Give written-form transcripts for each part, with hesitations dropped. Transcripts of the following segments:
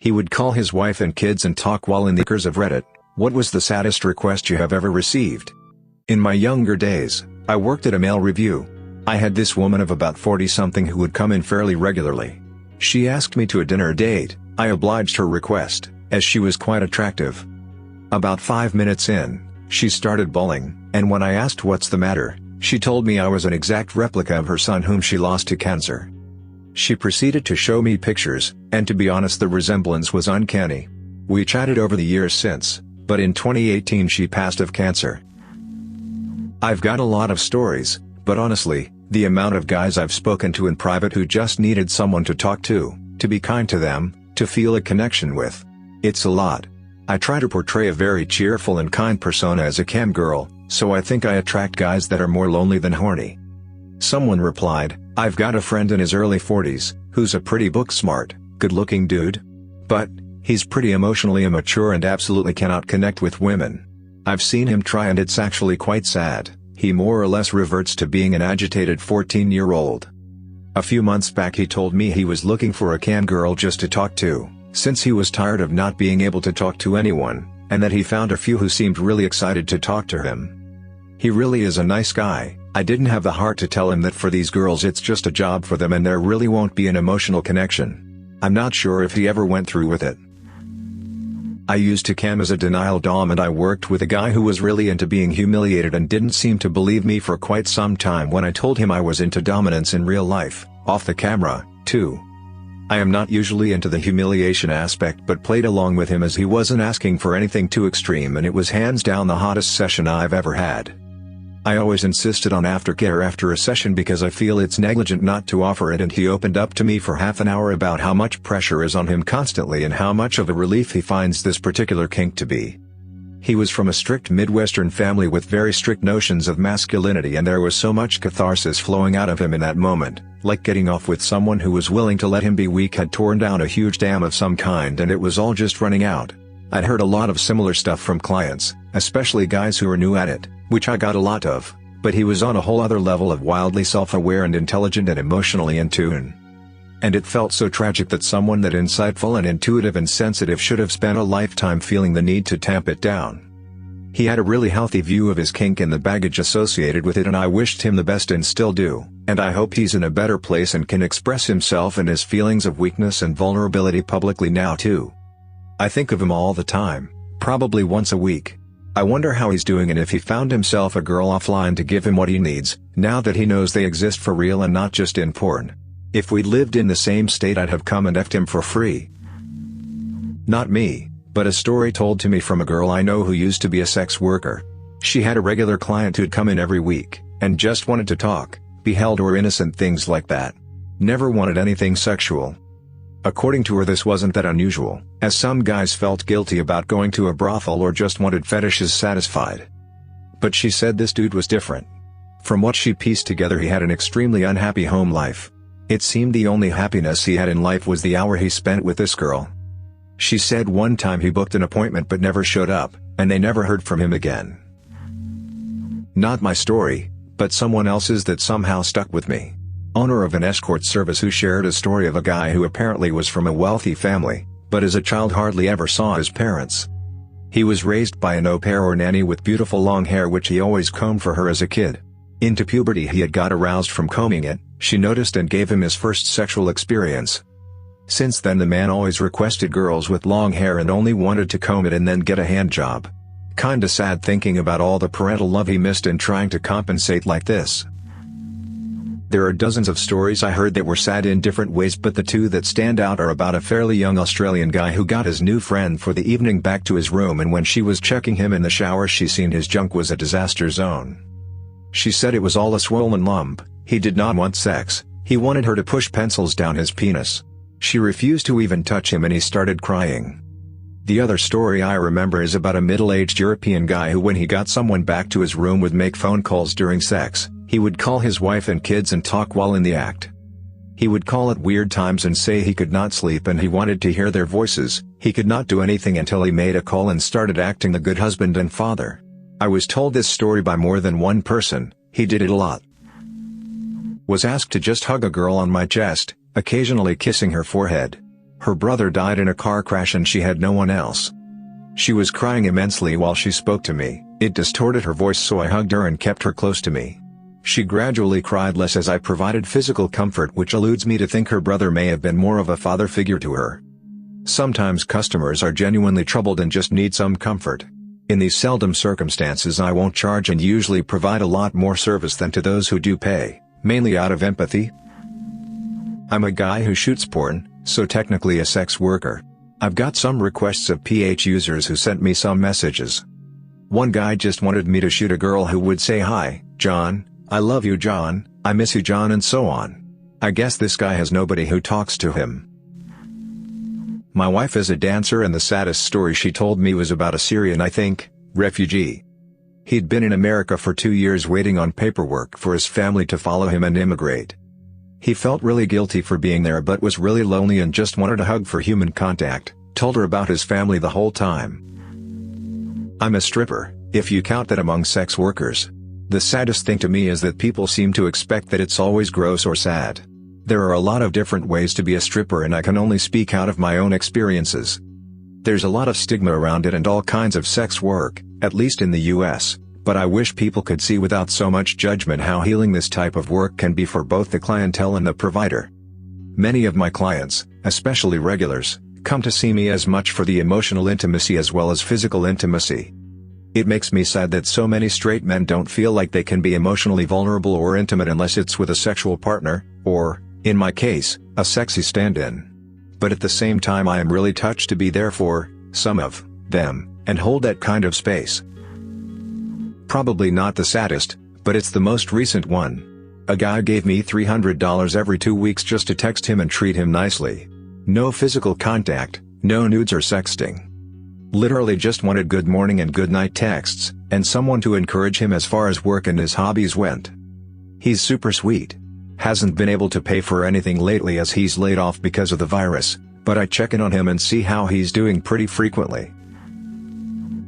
He would call his wife and kids and talk while in the acres of Reddit. What was the saddest request you have ever received? In my younger days, I worked at a mail review. I had this woman of about 40-something who would come in fairly regularly. She asked me to a dinner date. I obliged her request, as she was quite attractive. About 5 minutes in, she started bawling, and when I asked what's the matter, she told me I was an exact replica of her son whom she lost to cancer. She proceeded to show me pictures, and to be honest the resemblance was uncanny. We chatted over the years since, but in 2018 she passed of cancer. I've got a lot of stories, but honestly, the amount of guys I've spoken to in private who just needed someone to talk to be kind to them, to feel a connection with. It's a lot. I try to portray a very cheerful and kind persona as a cam girl, so I think I attract guys that are more lonely than horny. Someone replied, I've got a friend in his early 40s, who's a pretty book-smart, good-looking dude. But, he's pretty emotionally immature and absolutely cannot connect with women. I've seen him try and it's actually quite sad. He more or less reverts to being an agitated 14-year-old. A few months back he told me he was looking for a cam girl just to talk to, since he was tired of not being able to talk to anyone, and that he found a few who seemed really excited to talk to him. He really is a nice guy. I didn't have the heart to tell him that for these girls it's just a job for them and there really won't be an emotional connection. I'm not sure if he ever went through with it. I used to cam as a denial dom and I worked with a guy who was really into being humiliated and didn't seem to believe me for quite some time when I told him I was into dominance in real life, off the camera, too. I am not usually into the humiliation aspect but played along with him as he wasn't asking for anything too extreme and it was hands down the hottest session I've ever had. I always insisted on aftercare after a session because I feel it's negligent not to offer it and he opened up to me for half an hour about how much pressure is on him constantly and how much of a relief he finds this particular kink to be. He was from a strict Midwestern family with very strict notions of masculinity and there was so much catharsis flowing out of him in that moment, like getting off with someone who was willing to let him be weak had torn down a huge dam of some kind and it was all just running out. I'd heard a lot of similar stuff from clients, especially guys who were new at it, which I got a lot of, but he was on a whole other level of wildly self-aware and intelligent and emotionally in tune. And it felt so tragic that someone that insightful and intuitive and sensitive should have spent a lifetime feeling the need to tamp it down. He had a really healthy view of his kink and the baggage associated with it and I wished him the best and still do, and I hope he's in a better place and can express himself and his feelings of weakness and vulnerability publicly now too. I think of him all the time, probably once a week. I wonder how he's doing and if he found himself a girl offline to give him what he needs, now that he knows they exist for real and not just in porn. If we'd lived in the same state I'd have come and effed him for free. Not me, but a story told to me from a girl I know who used to be a sex worker. She had a regular client who'd come in every week, and just wanted to talk, be held or innocent things like that. Never wanted anything sexual. According to her this wasn't that unusual, as some guys felt guilty about going to a brothel or just wanted fetishes satisfied. But she said this dude was different. From what she pieced together he had an extremely unhappy home life. It seemed the only happiness he had in life was the hour he spent with this girl. She said one time he booked an appointment but never showed up, and they never heard from him again. Not my story, but someone else's that somehow stuck with me. Owner of an escort service who shared a story of a guy who apparently was from a wealthy family, but as a child hardly ever saw his parents. He was raised by an au pair or nanny with beautiful long hair which he always combed for her as a kid. Into puberty he had got aroused from combing it, she noticed and gave him his first sexual experience. Since then the man always requested girls with long hair and only wanted to comb it and then get a hand job. Kinda sad thinking about all the parental love he missed in trying to compensate like this. There are dozens of stories I heard that were sad in different ways but the two that stand out are about a fairly young Australian guy who got his new friend for the evening back to his room and when she was checking him in the shower she seen his junk was a disaster zone. She said it was all a swollen lump, he did not want sex, he wanted her to push pencils down his penis. She refused to even touch him and he started crying. The other story I remember is about a middle-aged European guy who when he got someone back to his room would make phone calls during sex. He would call his wife and kids and talk while in the act. He would call at weird times and say he could not sleep and he wanted to hear their voices. He could not do anything until he made a call and started acting the good husband and father. I was told this story by more than one person. He did it a lot. Was asked to just hug a girl on my chest, occasionally kissing her forehead. Her brother died in a car crash and she had no one else. She was crying immensely while she spoke to me. It distorted her voice, so I hugged her and kept her close to me. She gradually cried less as I provided physical comfort, which alludes me to think her brother may have been more of a father figure to her. Sometimes customers are genuinely troubled and just need some comfort. In these seldom circumstances I won't charge and usually provide a lot more service than to those who do pay, mainly out of empathy. I'm a guy who shoots porn, so technically a sex worker. I've got some requests of PH users who sent me some messages. One guy just wanted me to shoot a girl who would say, "Hi, John, I love you John, I miss you John," and so on. I guess this guy has nobody who talks to him. My wife is a dancer and the saddest story she told me was about a Syrian, I think, refugee. He'd been in America for 2 years waiting on paperwork for his family to follow him and immigrate. He felt really guilty for being there but was really lonely and just wanted a hug for human contact, told her about his family the whole time. I'm a stripper, if you count that among sex workers. The saddest thing to me is that people seem to expect that it's always gross or sad. There are a lot of different ways to be a stripper and I can only speak out of my own experiences. There's a lot of stigma around it and all kinds of sex work, at least in the US, but I wish people could see without so much judgment how healing this type of work can be for both the clientele and the provider. Many of my clients, especially regulars, come to see me as much for the emotional intimacy as well as physical intimacy. It makes me sad that so many straight men don't feel like they can be emotionally vulnerable or intimate unless it's with a sexual partner, or, in my case, a sexy stand-in. But at the same time I am really touched to be there for some of them, and hold that kind of space. Probably not the saddest, but it's the most recent one. A guy gave me $300 every 2 weeks just to text him and treat him nicely. No physical contact, no nudes or sexting. Literally just wanted good morning and good night texts, and someone to encourage him as far as work and his hobbies went. He's super sweet. Hasn't been able to pay for anything lately as he's laid off because of the virus, but I check in on him and see how he's doing pretty frequently.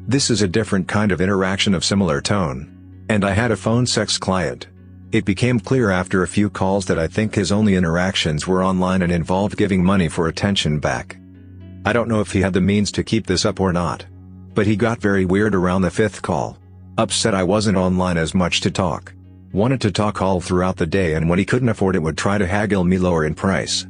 This is a different kind of interaction of similar tone. And I had a phone sex client. It became clear after a few calls that I think his only interactions were online and involved giving money for attention back. I don't know if he had the means to keep this up or not. But he got very weird around the 5th call. Upset I wasn't online as much to talk. Wanted to talk all throughout the day, and when he couldn't afford it would try to haggle me lower in price.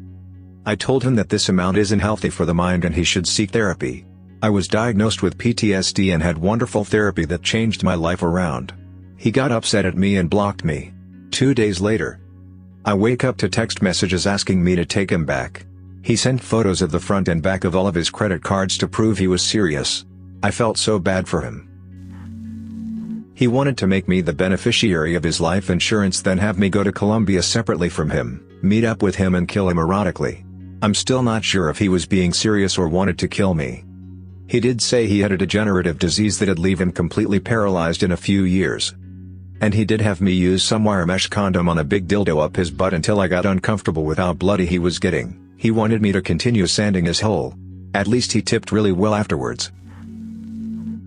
I told him that this amount isn't healthy for the mind and he should seek therapy. I was diagnosed with PTSD and had wonderful therapy that changed my life around. He got upset at me and blocked me. 2 days later, I wake up to text messages asking me to take him back. He sent photos of the front and back of all of his credit cards to prove he was serious. I felt so bad for him. He wanted to make me the beneficiary of his life insurance, then have me go to Colombia separately from him, meet up with him and kill him erotically. I'm still not sure if he was being serious or wanted to kill me. He did say he had a degenerative disease that'd leave him completely paralyzed in a few years. And he did have me use some wire mesh condom on a big dildo up his butt until I got uncomfortable with how bloody he was getting. He wanted me to continue sanding his hole. At least he tipped really well afterwards.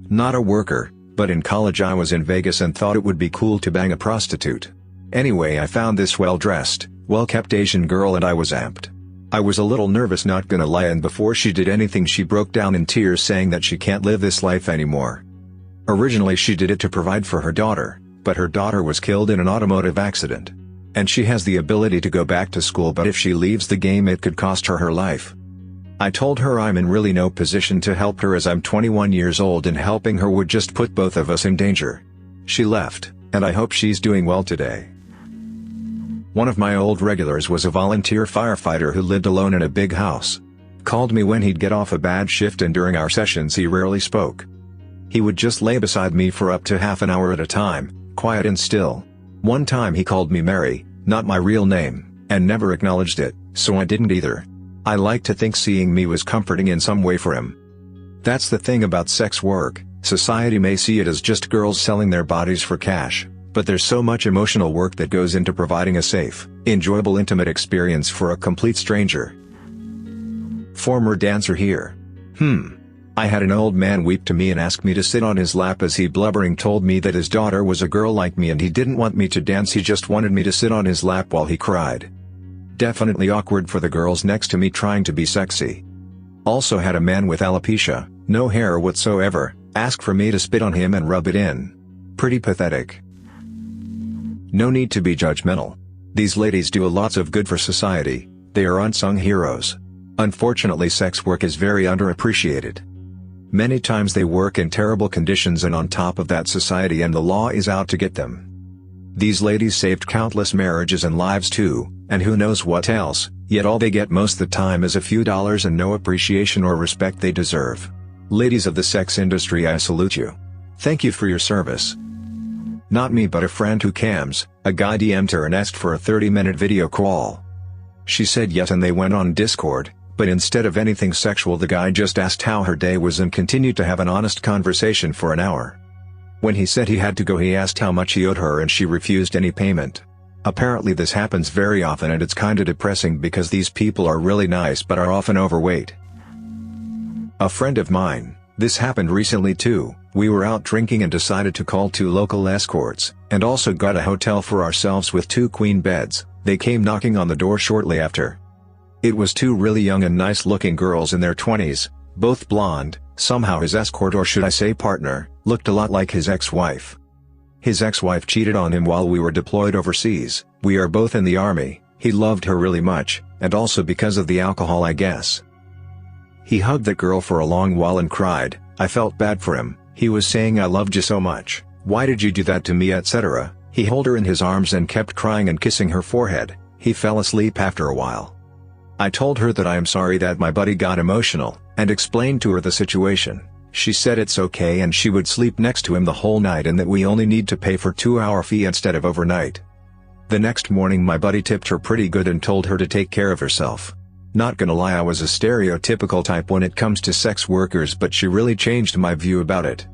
Not a worker, but in college I was in Vegas and thought it would be cool to bang a prostitute. Anyway, I found this well-dressed, well-kept Asian girl and I was amped. I was a little nervous, not gonna lie, and before she did anything she broke down in tears saying that she can't live this life anymore. Originally she did it to provide for her daughter, but her daughter was killed in an automotive accident. And she has the ability to go back to school, but if she leaves the game it could cost her her life. I told her I'm in really no position to help her as I'm 21 years old and helping her would just put both of us in danger. She left, and I hope she's doing well today. One of my old regulars was a volunteer firefighter who lived alone in a big house. Called me when he'd get off a bad shift, and during our sessions he rarely spoke. He would just lay beside me for up to half an hour at a time, quiet and still. One time he called me Mary, not my real name, and never acknowledged it, so I didn't either. I like to think seeing me was comforting in some way for him. That's the thing about sex work, society may see it as just girls selling their bodies for cash, but there's so much emotional work that goes into providing a safe, enjoyable intimate experience for a complete stranger. Former dancer here. I had an old man weep to me and ask me to sit on his lap as he blubbering told me that his daughter was a girl like me and he didn't want me to dance, he just wanted me to sit on his lap while he cried. Definitely awkward for the girls next to me trying to be sexy. Also had a man with alopecia, no hair whatsoever, ask for me to spit on him and rub it in. Pretty pathetic. No need to be judgmental. These ladies do lots of good for society, they are unsung heroes. Unfortunately, sex work is very underappreciated. Many times they work in terrible conditions, and on top of that, society and the law is out to get them. These ladies saved countless marriages and lives too, and who knows what else, yet all they get most the time is a few dollars and no appreciation or respect they deserve. Ladies of the sex industry, I salute you. Thank you for your service. Not me, but a friend who cams, a guy DM'd her and asked for a 30-minute video call. She said yes, and they went on Discord, but instead of anything sexual, the guy just asked how her day was and continued to have an honest conversation for an hour. When he said he had to go, he asked how much he owed her and she refused any payment. Apparently this happens very often, and it's kinda depressing because these people are really nice but are often overweight. A friend of mine, this happened recently too. We were out drinking and decided to call 2 local escorts, and also got a hotel for ourselves with 2 queen beds. They came knocking on the door shortly after. It was 2 really young and nice looking girls in their 20s, both blonde. Somehow his escort, or should I say partner, looked a lot like his ex-wife. His ex-wife cheated on him while we were deployed overseas. We are both in the army. He loved her really much, and also because of the alcohol, I guess. He hugged that girl for a long while and cried. I felt bad for him. He was saying, "I loved you so much. Why did you do that to me?" etc. He held her in his arms and kept crying and kissing her forehead. He fell asleep after a while. I told her that I am sorry that my buddy got emotional, and explained to her the situation. She said it's okay and she would sleep next to him the whole night, and that we only need to pay for 2-hour fee instead of overnight. The next morning my buddy tipped her pretty good and told her to take care of herself. Not gonna lie, I was a stereotypical type when it comes to sex workers, but she really changed my view about it.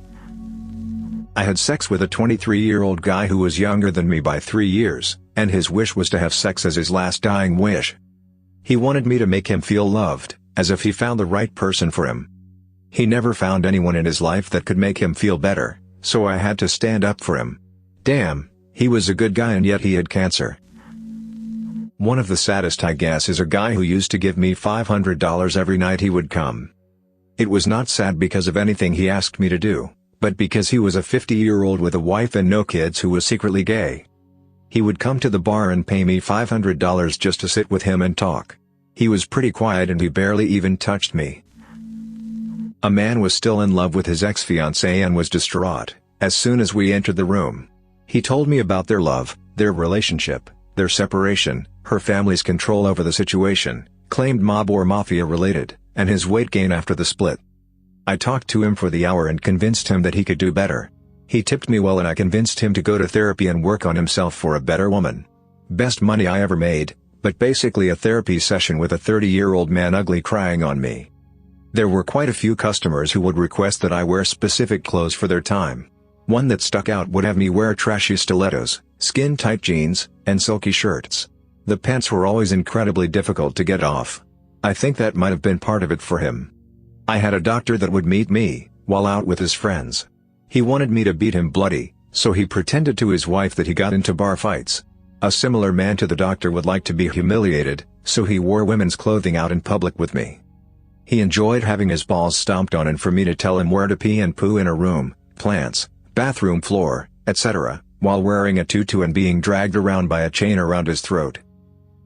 I had sex with a 23-year-old guy who was younger than me by 3 years, and his wish was to have sex as his last dying wish. He wanted me to make him feel loved, as if he found the right person for him. He never found anyone in his life that could make him feel better, so I had to stand up for him. Damn, he was a good guy and yet he had cancer. One of the saddest, I guess, is a guy who used to give me $500 every night he would come. It was not sad because of anything he asked me to do, but because he was a 50-year-old with a wife and no kids who was secretly gay. He would come to the bar and pay me $500 just to sit with him and talk. He was pretty quiet and he barely even touched me. A man was still in love with his ex-fiancée and was distraught as soon as we entered the room. He told me about their love, their relationship, their separation, her family's control over the situation, claimed mob or mafia related, and his weight gain after the split. I talked to him for the hour and convinced him that he could do better. He tipped me well and I convinced him to go to therapy and work on himself for a better woman. Best money I ever made, but basically a therapy session with a 30-year-old man ugly crying on me. There were quite a few customers who would request that I wear specific clothes for their time. One that stuck out would have me wear trashy stilettos, skin-tight jeans, and silky shirts. The pants were always incredibly difficult to get off. I think that might have been part of it for him. I had a doctor that would meet me while out with his friends. He wanted me to beat him bloody, so he pretended to his wife that he got into bar fights. A similar man to the doctor would like to be humiliated, so he wore women's clothing out in public with me. He enjoyed having his balls stomped on and for me to tell him where to pee and poo in a room, plants, bathroom floor, etc., while wearing a tutu and being dragged around by a chain around his throat.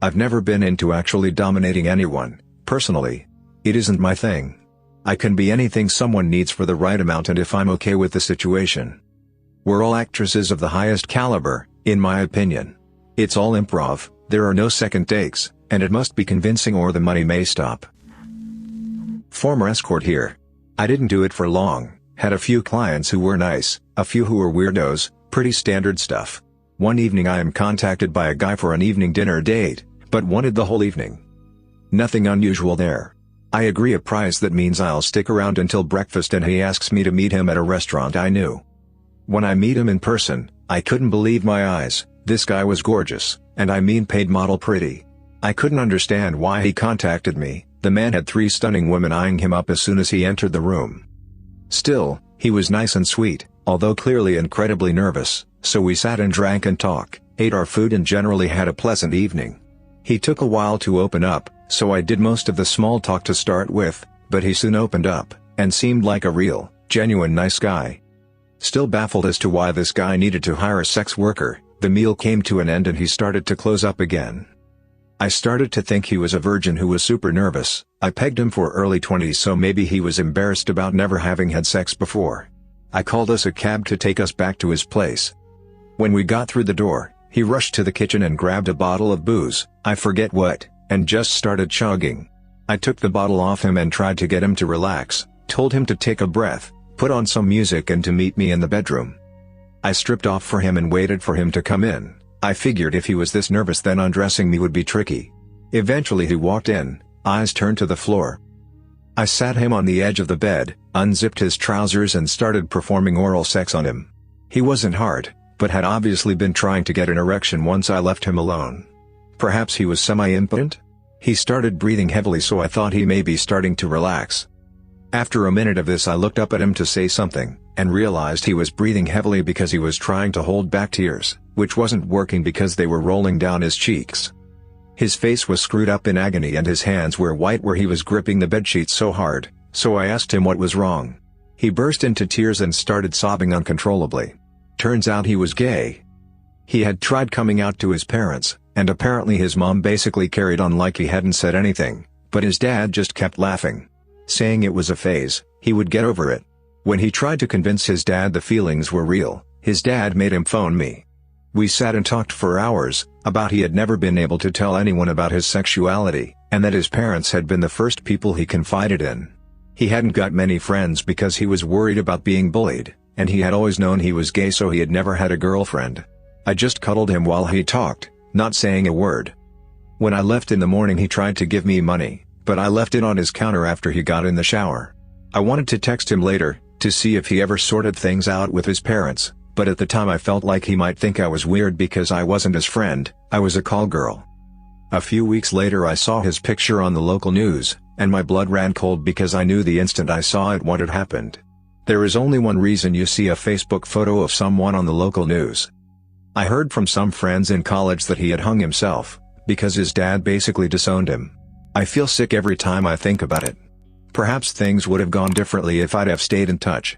I've never been into actually dominating anyone, personally. It isn't my thing. I can be anything someone needs for the right amount and if I'm okay with the situation. We're all actresses of the highest caliber, in my opinion. It's all improv, there are no second takes, and it must be convincing or the money may stop. Former escort here. I didn't do it for long, had a few clients who were nice, a few who were weirdos, pretty standard stuff. One evening I am contacted by a guy for an evening dinner date, but wanted the whole evening. Nothing unusual there. I agree a price that means I'll stick around until breakfast and he asks me to meet him at a restaurant I knew. When I meet him in person, I couldn't believe my eyes. This guy was gorgeous, and I mean paid model pretty. I couldn't understand why he contacted me. The man had 3 stunning women eyeing him up as soon as he entered the room. Still, he was nice and sweet, although clearly incredibly nervous, so we sat and drank and talked, ate our food and generally had a pleasant evening. He took a while to open up, so I did most of the small talk to start with, but he soon opened up, and seemed like a real, genuine nice guy. Still baffled as to why this guy needed to hire a sex worker, the meal came to an end and he started to close up again. I started to think he was a virgin who was super nervous. I pegged him for early 20s, so maybe he was embarrassed about never having had sex before. I called us a cab to take us back to his place. When we got through the door, he rushed to the kitchen and grabbed a bottle of booze, I forget what, and just started chugging. I took the bottle off him and tried to get him to relax, told him to take a breath, put on some music and to meet me in the bedroom. I stripped off for him and waited for him to come in. I figured if he was this nervous then undressing me would be tricky. Eventually he walked in, eyes turned to the floor. I sat him on the edge of the bed, unzipped his trousers and started performing oral sex on him. He wasn't hard, but had obviously been trying to get an erection once I left him alone. Perhaps he was semi-impotent? He started breathing heavily, so I thought he may be starting to relax. After a minute of this I looked up at him to say something, and realized he was breathing heavily because he was trying to hold back tears, which wasn't working because they were rolling down his cheeks. His face was screwed up in agony and his hands were white where he was gripping the bedsheets so hard, so I asked him what was wrong. He burst into tears and started sobbing uncontrollably. Turns out he was gay. He had tried coming out to his parents, and apparently his mom basically carried on like he hadn't said anything, but his dad just kept laughing, saying it was a phase, he would get over it. When he tried to convince his dad the feelings were real, his dad made him phone me. We sat and talked for hours, about he had never been able to tell anyone about his sexuality, and that his parents had been the first people he confided in. He hadn't got many friends because he was worried about being bullied, and he had always known he was gay, so he had never had a girlfriend. I just cuddled him while he talked, not saying a word. When I left in the morning he tried to give me money, but I left it on his counter after he got in the shower. I wanted to text him later, to see if he ever sorted things out with his parents, but at the time I felt like he might think I was weird because I wasn't his friend, I was a call girl. A few weeks later I saw his picture on the local news, and my blood ran cold because I knew the instant I saw it what had happened. There is only one reason you see a Facebook photo of someone on the local news. I heard from some friends in college that he had hung himself, because his dad basically disowned him. I feel sick every time I think about it. Perhaps things would have gone differently if I'd have stayed in touch.